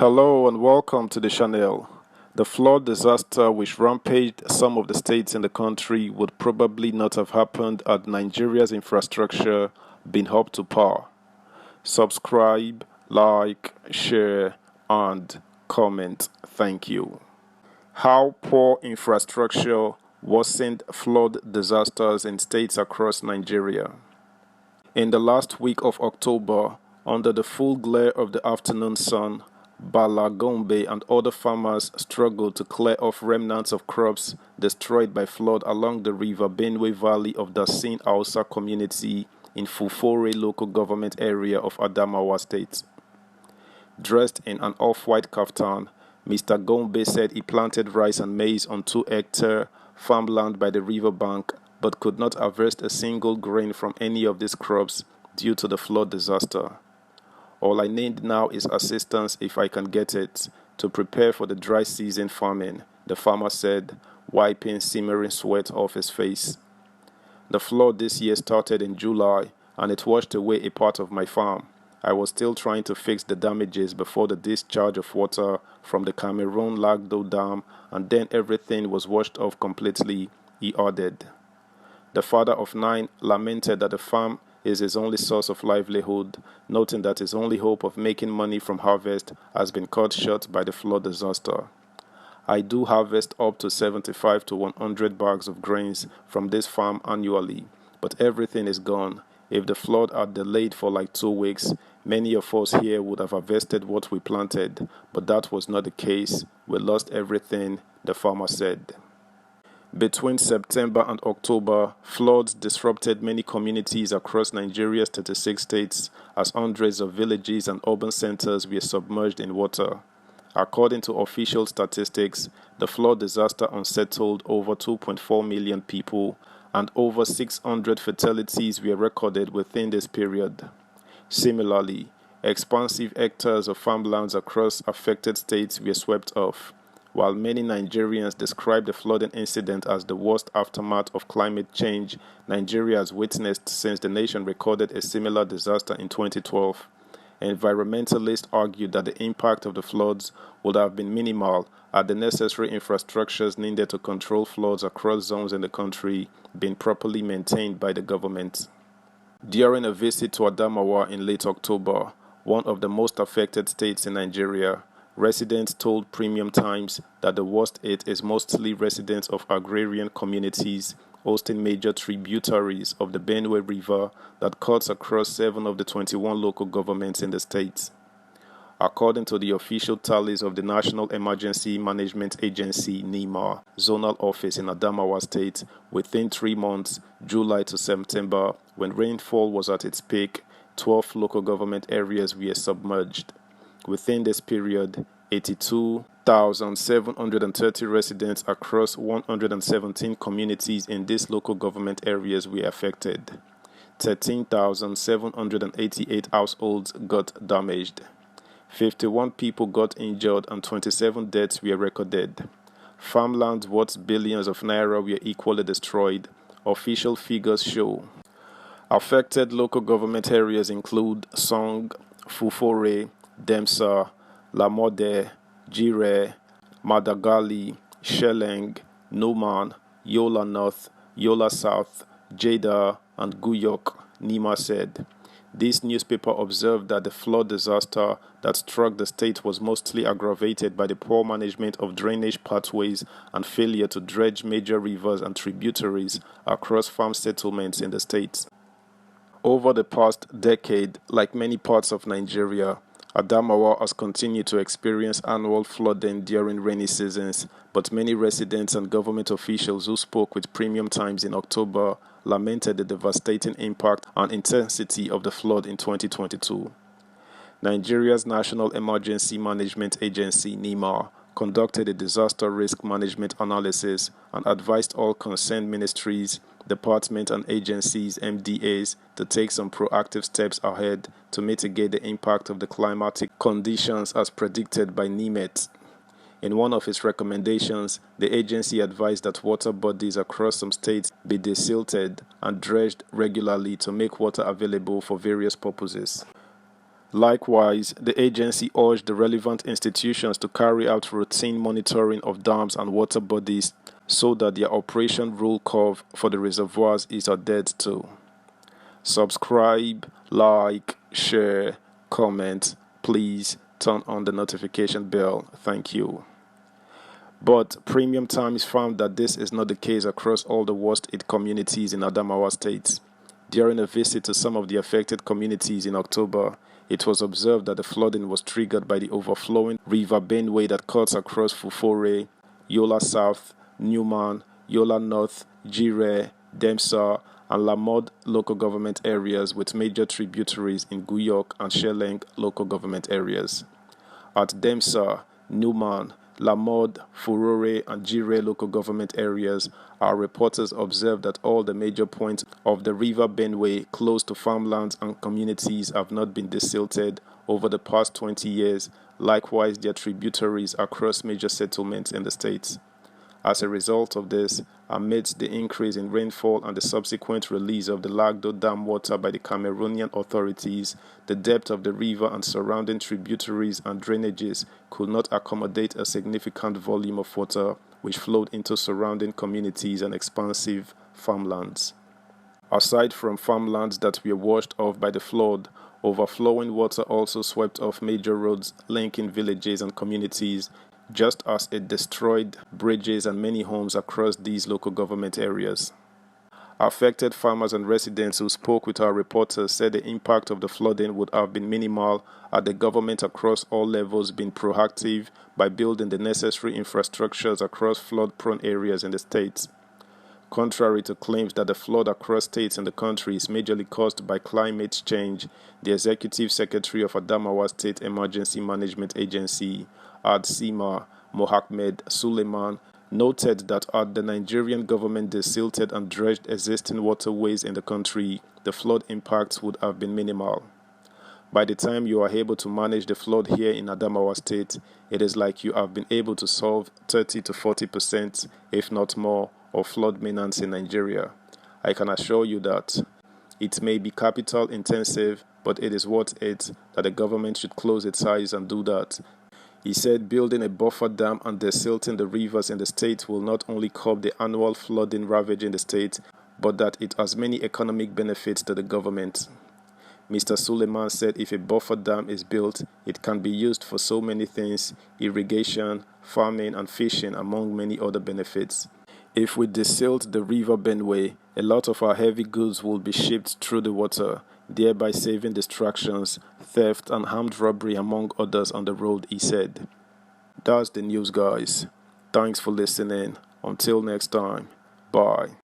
Hello and welcome to the channel. The flood disaster which rampaged some of the states in the country would probably not have happened had Nigeria's infrastructure been up to par. Subscribe, like, share, and comment. Thank you. How poor infrastructure worsened flood disasters in states across Nigeria. In the last week of October, under the full glare of the afternoon sun, Bala Gombe and other farmers struggled to clear off remnants of crops destroyed by flood along the River Benue Valley of the Dasin Hausa community in Fufore local government area of Adamawa State. Dressed in an off-white kaftan, Mr. Gombe said he planted rice and maize on 2-hectare farmland by the river bank but could not harvest a single grain from any of these crops due to the flood disaster. All I need now is assistance if I can get it to prepare for the dry season farming, the farmer said, wiping simmering sweat off his face. The flood this year started in July and it washed away a part of my farm. I was still trying to fix the damages before the discharge of water from the Cameroon Lagdo Dam, and then everything was washed off completely, he added. The father of 9 lamented that the farm is his only source of livelihood, noting that his only hope of making money from harvest has been cut short by the flood disaster. I do harvest up to 75 to 100 bags of grains from this farm annually, but everything is gone. If the flood had delayed for like 2 weeks, many of us here would have harvested what we planted, but that was not the case. We lost everything, the farmer said. Between September and October, floods disrupted many communities across Nigeria's 36 states as hundreds of villages and urban centers were submerged in water. According to official statistics, the flood disaster unsettled over 2.4 million people and over 600 fatalities were recorded within this period. Similarly, expansive hectares of farmlands across affected states were swept off. While many Nigerians describe the flooding incident as the worst aftermath of climate change Nigeria has witnessed since the nation recorded a similar disaster in 2012, environmentalists argued that the impact of the floods would have been minimal had the necessary infrastructures needed to control floods across zones in the country been properly maintained by the government. During a visit to Adamawa in late October, one of the most affected states in Nigeria, residents told Premium Times that the worst hit is mostly residents of agrarian communities hosting major tributaries of the Benue River that cuts across 7 of the 21 local governments in the state. According to the official tallies of the National Emergency Management Agency (NEMA) zonal office in Adamawa State, within 3 months, July to September, when rainfall was at its peak, 12 local government areas were submerged. Within this period, 82,730 residents across 117 communities in these local government areas were affected. 13,788 households got damaged. 51 people got injured and 27 deaths were recorded. Farmlands worth billions of naira were equally destroyed, official figures show. Affected local government areas include Song, Fufore, Demsa, Lamode, Jire, Madagali, Sheleng, Noman, Yola North, Yola South, Jeda, and Guyok, Nima said. This newspaper observed that the flood disaster that struck the state was mostly aggravated by the poor management of drainage pathways and failure to dredge major rivers and tributaries across farm settlements in the state. Over the past decade, like many parts of Nigeria, Adamawa has continued to experience annual flooding during rainy seasons, but many residents and government officials who spoke with Premium Times in October lamented the devastating impact and intensity of the flood in 2022. Nigeria's National Emergency Management Agency (NEMA) conducted a disaster risk management analysis and advised all concerned ministries, departments and agencies (MDAs) to take some proactive steps ahead to mitigate the impact of the climatic conditions as predicted by NEMET. In one of its recommendations, the agency advised that water bodies across some states be desilted and dredged regularly to make water available for various purposes. Likewise, the agency urged the relevant institutions to carry out routine monitoring of dams and water bodies so that their operation rule curve for the reservoirs is adhered to. Subscribe, like, share, comment. Please turn on the notification bell. Thank you. But Premium Times found that this is not the case across all the worst-hit communities in Adamawa State. During a visit to some of the affected communities in October, it was observed that the flooding was triggered by the overflowing River Benue that cuts across Fufore, Yola South, Newman, Yola North, Jire, Demsa, and Lamod local government areas with major tributaries in Guyok and Sheleng local government areas. At Demsa, Newman, Lamod, Furore, and Jire local government areas, our reporters observed that all the major points of the River Benue close to farmlands and communities have not been desilted over the past 20 years, likewise their tributaries across major settlements in the state. As a result of this, amidst the increase in rainfall and the subsequent release of the Lagdo Dam water by the Cameroonian authorities, the depth of the river and surrounding tributaries and drainages could not accommodate a significant volume of water which flowed into surrounding communities and expansive farmlands. Aside from farmlands that were washed off by the flood, overflowing water also swept off major roads linking villages and communities, just as it destroyed bridges and many homes across these local government areas. Affected farmers and residents who spoke with our reporters said the impact of the flooding would have been minimal had the government across all levels been proactive by building the necessary infrastructures across flood-prone areas in the state. Contrary to claims that the flood across states in the country is majorly caused by climate change, the Executive Secretary of Adamawa State Emergency Management Agency, ADSIMA, Mohammed Suleiman, noted that had the Nigerian government desilted and dredged existing waterways in the country, the flood impacts would have been minimal. By the time you are able to manage the flood here in Adamawa State, it is like you have been able to solve 30 to 40%, if not more, of flood maintenance in Nigeria. I can assure you that it may be capital intensive, but it is worth it that the government should close its eyes and do that. He said building a buffer dam and desilting the rivers in the state will not only curb the annual flooding ravaging the state, but that it has many economic benefits to the government. Mr. Suleiman said if a buffer dam is built, it can be used for so many things: irrigation, farming, and fishing, among many other benefits. If we desilt the River Benue, a lot of our heavy goods will be shipped through the water, thereby saving distractions, theft, and armed robbery, among others, on the road, he said. That's the news, guys. Thanks for listening. Until next time. Bye.